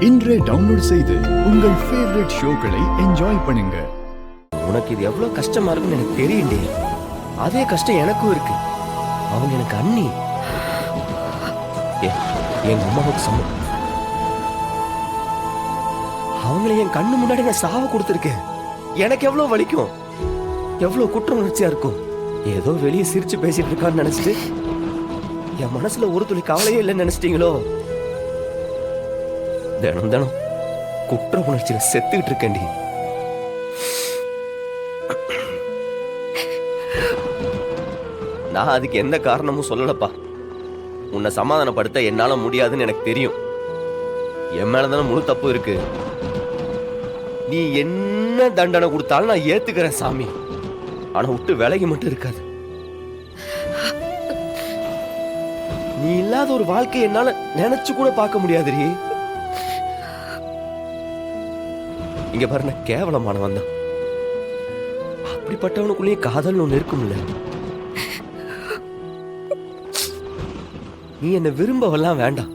இன்றே டவுன்லோட் செய்து உங்கள் ஃபேவரட் ஷோக்களை என்ஜாய் பண்ணுங்க. உனக்கு இது எவ்வளவு கஷ்டமா இருக்குன்னு எனக்கு தெரியுண்டே. அதே கஷ்டம் எனக்கும் இருக்கு. அவங்க எனக்கு அண்ணி, எங்க அம்மாவுக்கு சமம். அவங்கள என் கண்ணு முன்னாடி நான் சாவ கொடுத்துருக்கேன். எனக்கு எவ்வளவு வலிக்கும், எவ்வளவு குற்ற உணர்ச்சியா இருக்கும். ஏதோ வெளியே சிரிச்சு பேசிட்டு இருக்கான்னு நினைச்சிட்டு என் மனசுல ஒரு துளி கவலையே இல்லைன்னு நினைச்சிட்டீங்களோ? தினம் தினம் குற்ற உணர்ச்சியில செத்துக்கிட்டு இருக்கேன்டி. நான் அதுக்கு எந்த காரணமும் சொல்லலப்பா. உன்னை சமாதானப்படுத்த என்னால முடியாதுன்னு எனக்கு தெரியும். என் மேலதானே முழு தப்பு இருக்கு. நீ என்ன தண்டனை கொடுத்தாலும் நான் ஏத்துக்கிறேன் சாமி. ஆனா விட்டு விலகி மட்டும் இருக்காது. நீ இல்லாத ஒரு வாழ்க்கை என்னால நினைச்சு கூட பார்க்க முடியாதுரி. இங்க பாருங்க, கேவலமானவன் தான். அப்படிப்பட்டவனுக்குள்ளேயே காதல் ஒண்ணு இருக்கும்ல. நீ என்ன விரும்பவெல்லாம் வேண்டாம்,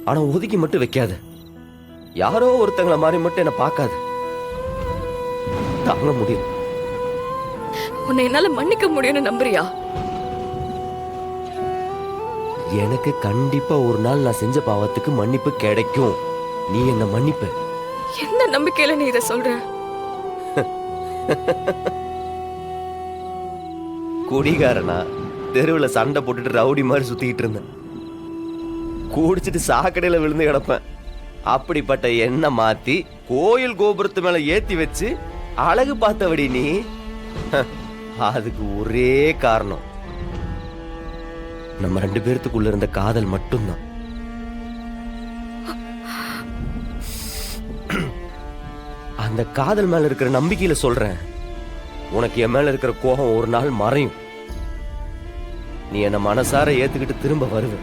ஆனா ஒதுக்கி மட்டும் வைக்காத. யாரோ ஒருத்தங்களை மாதிரி மட்டும் என்ன பார்க்காத. தாங்க முடியும். உன்னை என்னால மன்னிக்க முடியும்னு நம்புறியா? எனக்கு கண்டிப்பா ஒரு நாள் நான் செஞ்ச பாவத்துக்கு மன்னிப்பு கிடைக்கும். நீ என்ன மன்னிப்ப. எந்த நம்பிக்கையில நீ இதை சொல்ற? குடிகாரனா தெருவில் சண்டை போட்டுட்டு ரவுடி மாதிரி சுத்திக்கிட்டு இருந்தேன். குடிச்சிட்டு சாக்கடையில விழுந்து கிடப்பேன். அப்படிப்பட்ட எண்ணெய் மாத்தி கோயில் கோபுரத்து மேல ஏத்தி வச்சு அழகு பார்த்தபடி நீ. அதுக்கு ஒரே காரணம், நம்ம ரெண்டு பேர்த்துக்குள்ள இருந்த காதல் மட்டும்தான். அந்த காதல் மேல இருக்கிற நம்பிக்கையில சொல்றேன். உனக்கு என் மேல இருக்கிற கோபம் ஒரு நாள் மறையும். நீ என்ன மனசார ஏத்துக்கிட்டு திரும்ப வருவ.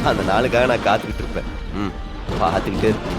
அந்த நாளுக்காக நான் காத்துக்கிட்டு இருப்பேன். பார்த்துக்கிட்டே இருப்பேன்.